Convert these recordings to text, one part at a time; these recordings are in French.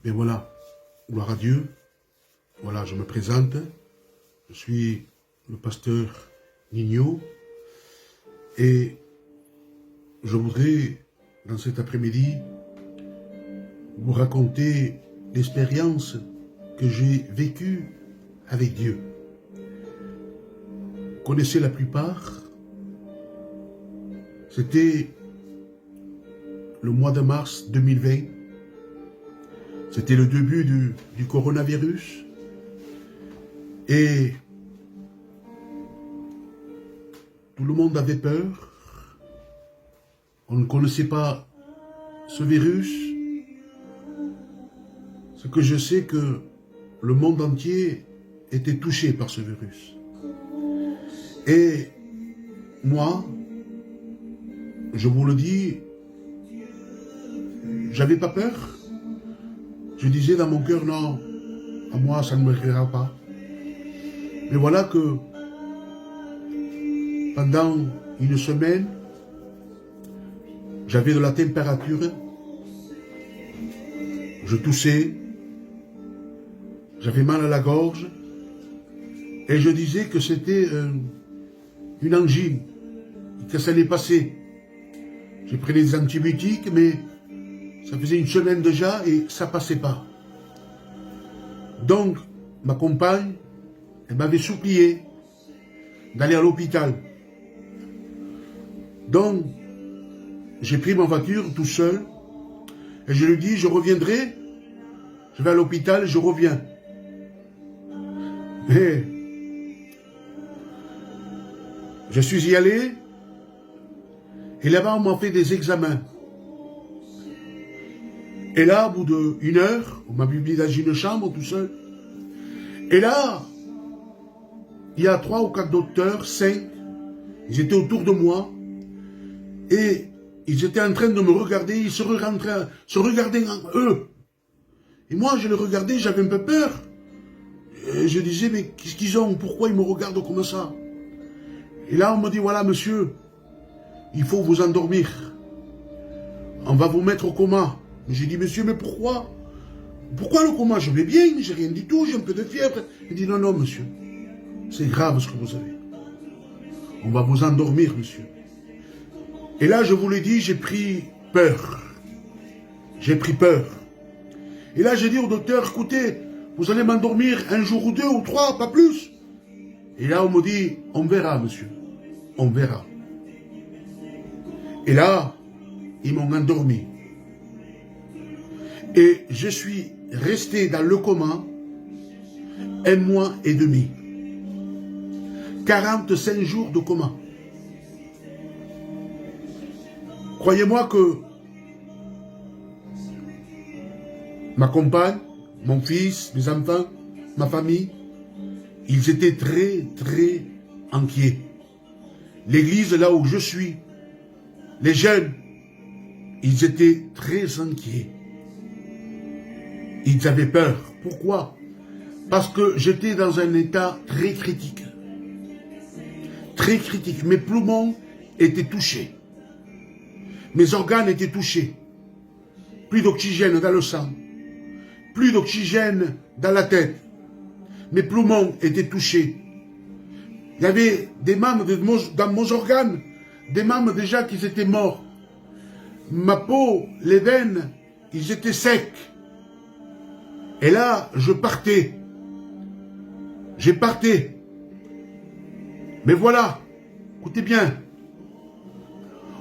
Mais voilà, gloire à Dieu. Voilà, je me présente. Je suis le pasteur Nino. Et je voudrais, dans cet après-midi, vous raconter l'expérience que j'ai vécue avec Dieu. Vous connaissez la plupart. C'était le mois de mars 2020. C'était le début du coronavirus. Et tout le monde avait peur. On ne connaissait pas ce virus. Ce que je sais que le monde entier était touché par ce virus. Et moi, je vous le dis, j'avais pas peur. Je disais dans mon cœur, non, à moi ça ne me créera pas. Mais voilà que pendant une semaine, j'avais de la température, je toussais, j'avais mal à la gorge, et je disais que c'était une angine, que ça allait passer. J'ai pris des antibiotiques, mais ça faisait une semaine déjà et ça passait pas. Donc, ma compagne, elle m'avait supplié d'aller à l'hôpital. Donc, j'ai pris ma voiture tout seul et je lui dis, je reviendrai, je vais à l'hôpital, je reviens. Et je suis y allé et là-bas on m'a fait des examens. Et là, au bout d'une heure, on m'a mis dans une chambre tout seul. Et là, il y a 3 ou 4 docteurs, 5, ils étaient autour de moi. Et ils étaient en train de me regarder, ils se regardaient en eux. Et moi, je les regardais, j'avais un peu peur. Et je disais, mais qu'est-ce qu'ils ont? Pourquoi ils me regardent comme ça? Et là, on me dit, voilà, monsieur, il faut vous endormir. On va vous mettre au coma. J'ai dit, monsieur, mais pourquoi? Pourquoi le coma? Je vais bien, j'ai rien du tout, j'ai un peu de fièvre. Il dit, non, non, monsieur, c'est grave ce que vous avez. On va vous endormir, monsieur. Et là, je vous l'ai dit, j'ai pris peur. J'ai pris peur. Et là, j'ai dit au docteur, écoutez, vous allez m'endormir un jour ou 2 ou 3, pas plus. Et là, on me dit, on verra, monsieur. On verra. Et là, ils m'ont endormi. Et je suis resté dans le coma 1 mois et demi. 45 jours de coma. Croyez-moi que ma compagne, mon fils, mes enfants, ma famille, ils étaient très, très inquiets. L'église là où je suis, les jeunes, ils étaient très inquiets. Ils avaient peur. Pourquoi? Parce que j'étais dans un état très critique. Très critique. Mes poumons étaient touchés. Mes organes étaient touchés. Plus d'oxygène dans le sang. Plus d'oxygène dans la tête. Mes poumons étaient touchés. Il y avait des membres dans mon organe, des membres déjà qui étaient morts. Ma peau, les veines, ils étaient secs. Et là, je partais. J'ai parté. Mais voilà, écoutez bien.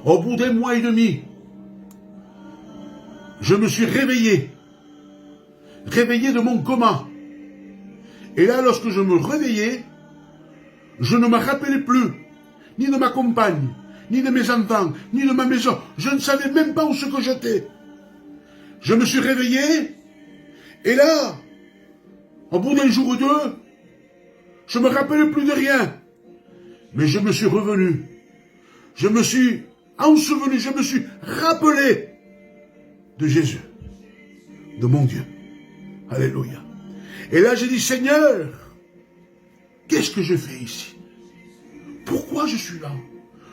Au bout d'1 mois et demi, je me suis réveillé. Réveillé de mon coma. Et là, lorsque je me réveillais, je ne me rappelais plus, ni de ma compagne, ni de mes enfants, ni de ma maison. Je ne savais même pas où ce que j'étais. Je me suis réveillé, et là, au bout d'un jour ou 2, je ne me rappelais plus de rien. Mais je me suis revenu. Je me suis enseveli, je me suis rappelé de Jésus, de mon Dieu. Alléluia. Et là, j'ai dit, Seigneur, qu'est-ce que je fais ici? Pourquoi je suis là?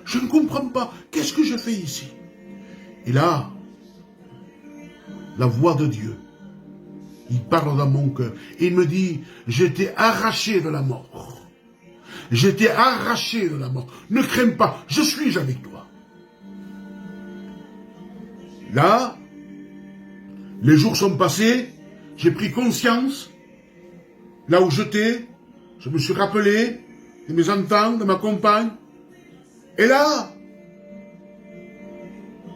Je ne comprends pas. Qu'est-ce que je fais ici? Et là, la voix de Dieu Il parle dans mon cœur. Il me dit, j'étais arraché de la mort. J'étais arraché de la mort. Ne crains pas, je suis avec toi. Là, les jours sont passés, j'ai pris conscience, là où j'étais, je me suis rappelé de mes enfants, de ma compagne. Et là,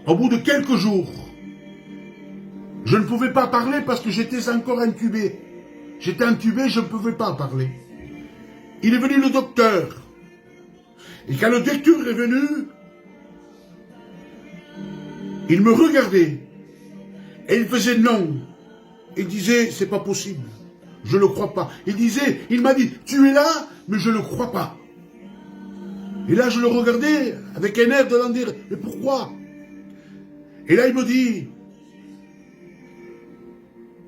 au bout de quelques jours, je ne pouvais pas parler parce que j'étais encore intubé. J'étais intubé, je ne pouvais pas parler. Il est venu le docteur. Et quand le docteur est venu, il me regardait. Et il faisait non. Il disait, c'est pas possible. Je ne le crois pas. Il m'a dit, tu es là, mais je ne le crois pas. Et là, je le regardais avec un air de dire, mais pourquoi? Et là, il me dit,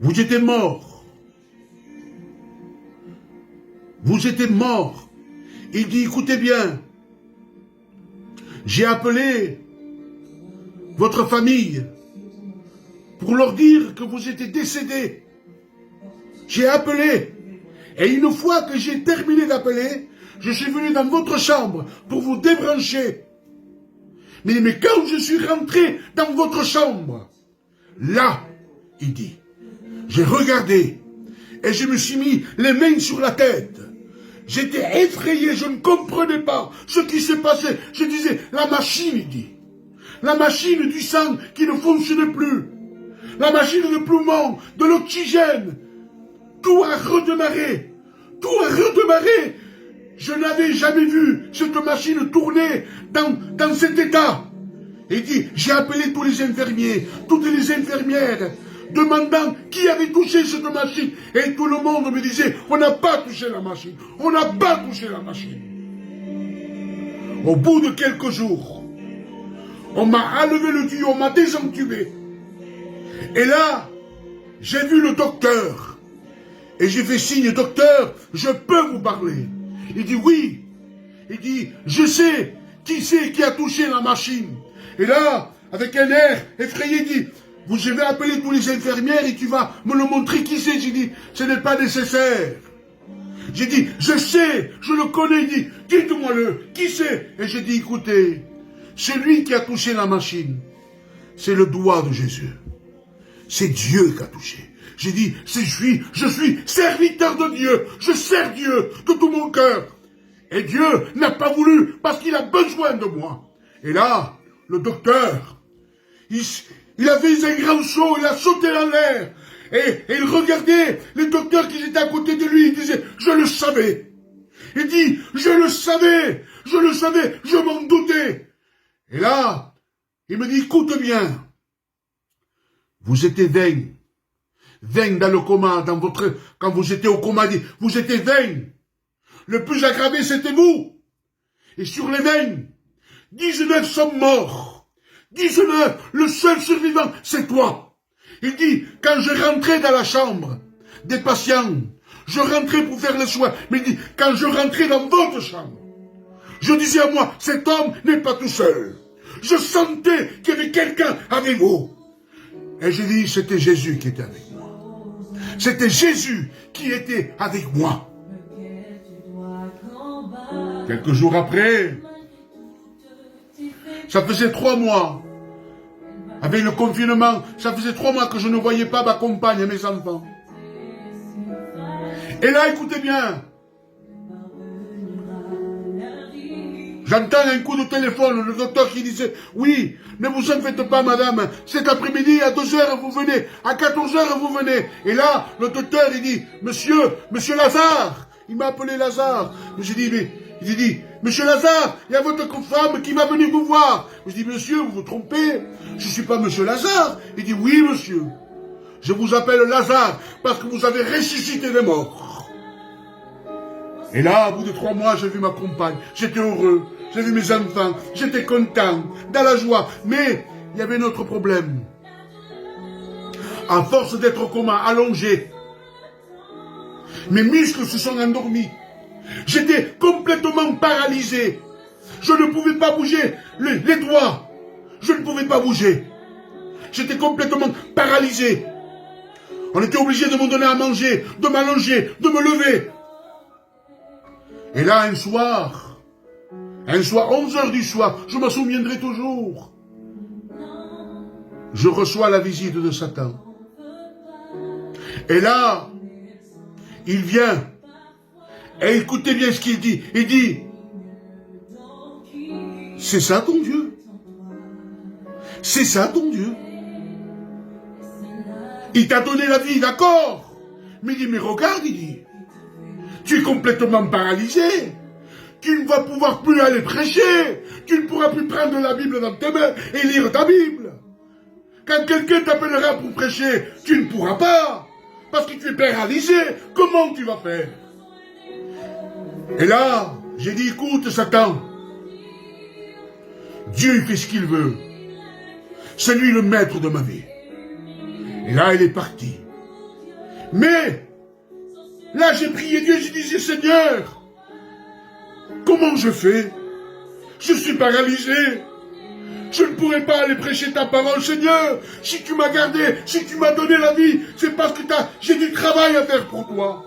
vous étiez mort. Vous étiez mort. Il dit, écoutez bien, j'ai appelé votre famille pour leur dire que vous étiez décédés. J'ai appelé. Et une fois que j'ai terminé d'appeler, je suis venu dans votre chambre pour vous débrancher. Mais quand je suis rentré dans votre chambre, là, il dit, j'ai regardé et je me suis mis les mains sur la tête. J'étais effrayé, je ne comprenais pas ce qui s'est passé. Je disais, la machine, il dit, la machine du sang qui ne fonctionnait plus, la machine de poumon, de l'oxygène, tout a redémarré, tout a redémarré. Je n'avais jamais vu cette machine tourner dans cet état. Il dit, j'ai appelé tous les infirmiers, toutes les infirmières, demandant qui avait touché cette machine. Et tout le monde me disait, on n'a pas touché la machine, on n'a pas touché la machine. Au bout de quelques jours, on m'a enlevé le tuyau, on m'a désentubé. Et là, j'ai vu le docteur. Et j'ai fait signe, docteur, je peux vous parler. Il dit oui. Il dit, je sais qui c'est qui a touché la machine. Et là, avec un air effrayé, il dit, je vais appeler tous les infirmières et tu vas me le montrer qui c'est. J'ai dit, ce n'est pas nécessaire. J'ai dit, je sais, je le connais. Il dit, dites-moi-le, qui c'est? Et j'ai dit, écoutez, celui qui a touché la machine, c'est le doigt de Jésus. C'est Dieu qui a touché. J'ai dit, je suis serviteur de Dieu. Je sers Dieu de tout mon cœur. Et Dieu n'a pas voulu parce qu'il a besoin de moi. Et là, le docteur, il avait un grand saut, il a sauté en l'air. Et il regardait les docteurs qui étaient à côté de lui. Il disait, je le savais. Il dit, je le savais, je m'en doutais. Et là, il me dit, écoute bien, vous étiez 20 dans le coma, quand vous étiez au coma, vous étiez 20. Le plus aggravé, c'était vous. Et sur les 20, 19 sont morts. 19, le seul survivant, c'est toi. Il dit, quand je rentrais dans la chambre des patients, je rentrais pour faire les soins, mais il dit, quand je rentrais dans votre chambre, je disais à moi, cet homme n'est pas tout seul. Je sentais qu'il y avait quelqu'un avec vous. Et j'ai dit, c'était Jésus qui était avec moi. C'était Jésus qui était avec moi. Quelques jours après, ça faisait 3 mois. Avec le confinement, ça faisait 3 mois que je ne voyais pas ma compagne et mes enfants. Et là, écoutez bien. J'entends un coup de téléphone, le docteur qui disait, oui, ne vous en faites pas, madame, cet après-midi, à 2h, vous venez, à 14h, vous venez. Et là, le docteur, il dit, monsieur Lazare, il m'a appelé Lazare. J'ai dit, il dit, monsieur Lazare, il y a votre femme qui va venir vous voir. Je dis, monsieur, vous vous trompez, je ne suis pas monsieur Lazare. Il dit, oui, monsieur, je vous appelle Lazare, parce que vous avez ressuscité les morts. Et là, au bout de 3 mois, j'ai vu ma compagne, j'étais heureux, j'ai vu mes enfants, j'étais content, dans la joie. Mais il y avait un autre problème. À force d'être au coma, allongé, mes muscles se sont endormis. J'étais complètement paralysé. Je ne pouvais pas bouger les doigts. Je ne pouvais pas bouger. J'étais complètement paralysé. On était obligé de me donner à manger, de m'allonger, de me lever. Et là, un soir, 11 heures du soir, je m'en souviendrai toujours. Je reçois la visite de Satan. Et là, il vient. Et écoutez bien ce qu'il dit. Il dit, c'est ça ton Dieu. C'est ça ton Dieu. Il t'a donné la vie, d'accord. Mais il dit, mais regarde, il dit, tu es complètement paralysé. Tu ne vas pouvoir plus aller prêcher. Tu ne pourras plus prendre la Bible dans tes mains et lire ta Bible. Quand quelqu'un t'appellera pour prêcher, tu ne pourras pas. Parce que tu es paralysé. Comment tu vas faire? Et là, j'ai dit, écoute, Satan. Dieu, il fait ce qu'il veut. C'est lui le maître de ma vie. Et là, il est parti. Mais, là, j'ai prié Dieu, j'ai dit, Seigneur, comment je fais? Je suis paralysé. Je ne pourrai pas aller prêcher ta parole, Seigneur. Si tu m'as gardé, si tu m'as donné la vie, c'est parce que j'ai du travail à faire pour toi.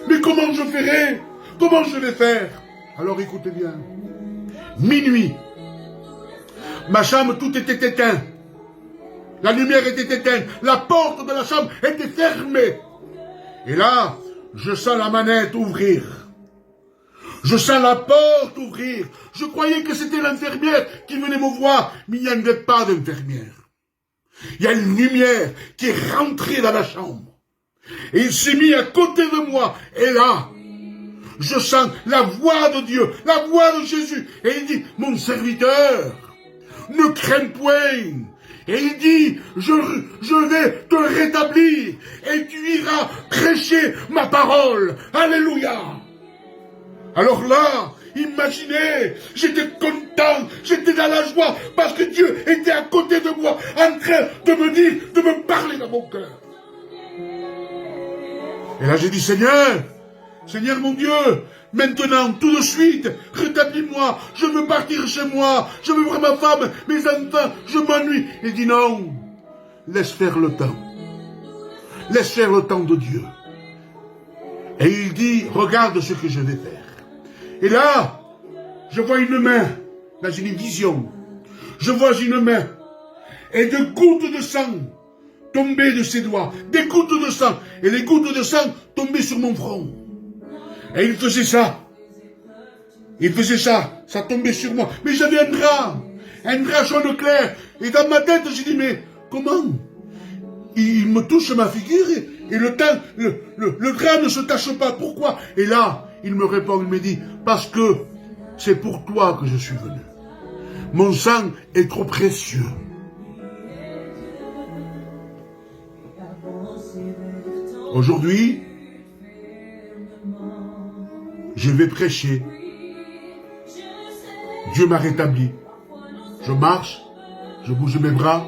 Mais comment je ferai? Comment je vais faire? Alors écoutez bien. Minuit. Ma chambre, tout était éteint. La lumière était éteinte. La porte de la chambre était fermée. Et là, je sens la manette ouvrir. Je sens la porte ouvrir. Je croyais que c'était l'infirmière qui venait me voir, mais il n'y avait pas d'infirmière. Il y a une lumière qui est rentrée dans la chambre. Et il s'est mis à côté de moi. Et là, je sens la voix de Dieu, la voix de Jésus. Et il dit, mon serviteur, ne crains point. Et il dit, je vais te rétablir. Et tu iras prêcher ma parole. Alléluia. Alors là, imaginez, j'étais content, j'étais dans la joie, parce que Dieu était à côté de moi, en train de me dire, de me parler dans mon cœur. Et là j'ai dit, Seigneur mon Dieu, maintenant, tout de suite, rétablis-moi, je veux partir chez moi, je veux voir ma femme, mes enfants, je m'ennuie. Il dit non, laisse faire le temps. Laisse faire le temps de Dieu. Et il dit, regarde ce que je vais faire. Et là, je vois une main, là j'ai une vision, je vois une main, et des gouttes de sang tombaient de ses doigts, des gouttes de sang, et les gouttes de sang tombaient sur mon front. Et il faisait ça, ça tombait sur moi, mais j'avais un drap jaune clair, et dans ma tête j'ai dit, mais comment? Il me touche ma figure, et le drap ne se tache pas, pourquoi? Et là, il me répond, il me dit, parce que c'est pour toi que je suis venu. Mon sang est trop précieux. Aujourd'hui, je vais prêcher. Dieu m'a rétabli. Je marche, je bouge mes bras,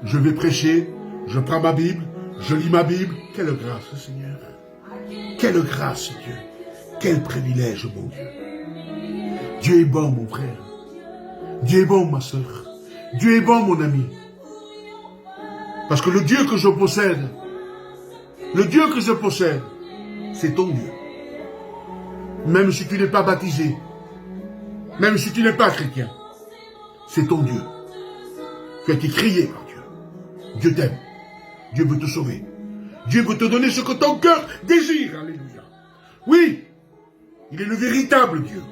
je vais prêcher, je prends ma Bible, je lis ma Bible. Quelle grâce, Seigneur. Quelle grâce, Dieu. Quel privilège, mon Dieu. Dieu est bon, mon frère. Dieu est bon, ma soeur. Dieu est bon, mon ami. Parce que le Dieu que je possède, c'est ton Dieu. Même si tu n'es pas baptisé, même si tu n'es pas chrétien, c'est ton Dieu. Tu as été créé par Dieu. Dieu t'aime. Dieu veut te sauver. Dieu veut te donner ce que ton cœur désire. Alléluia. Oui. Il est le véritable Dieu.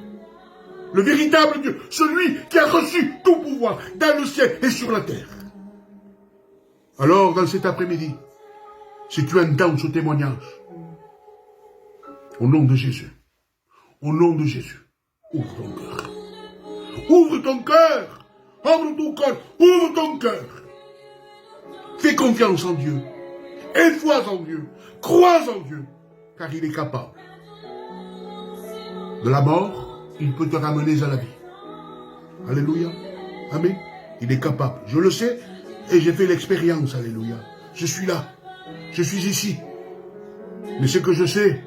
Le véritable Dieu. Celui qui a reçu tout pouvoir dans le ciel et sur la terre. Alors, dans cet après-midi, si tu entends ce témoignage, au nom de Jésus, ouvre ton cœur. Ouvre ton cœur. Ouvre ton cœur. Ouvre ton cœur. Fais confiance en Dieu. Aie foi en Dieu. Crois en Dieu. Car il est capable. De la mort, il peut te ramener à la vie. Alléluia. Amen. Il est capable. Je le sais et j'ai fait l'expérience. Alléluia. Je suis là. Je suis ici. Mais ce que je sais,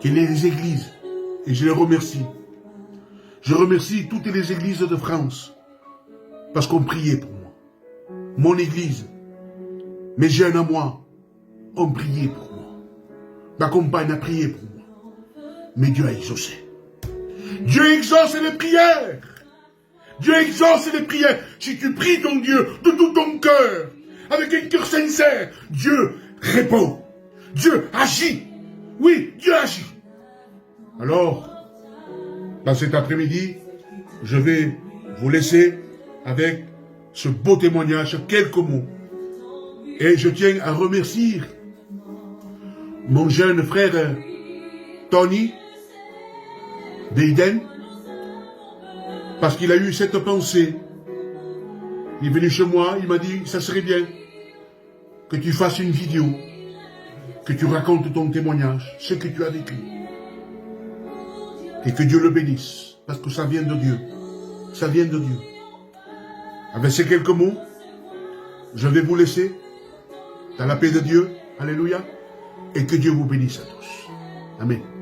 qu'il y a des églises, et je les remercie. Je remercie toutes les églises de France, parce qu'on priait pour moi. Mon église, Mes jeunes à moi ont prié pour moi. Ma compagne a prié pour moi. Mais Dieu a exaucé. Dieu exauce les prières. Dieu exauce les prières. Si tu pries ton Dieu de tout ton cœur, avec un cœur sincère, Dieu répond. Dieu agit. Oui, Dieu agit. Alors, dans cet après-midi, je vais vous laisser avec ce beau témoignage, quelques mots. Et je tiens à remercier mon jeune frère Tony d'Eden, parce qu'il a eu cette pensée. Il est venu chez moi, il m'a dit, ça serait bien que tu fasses une vidéo, que tu racontes ton témoignage, ce que tu as vécu. Et que Dieu le bénisse, parce que ça vient de Dieu. Ça vient de Dieu. Avec ces quelques mots, je vais vous laisser dans la paix de Dieu. Alléluia. Et que Dieu vous bénisse à tous. Amen.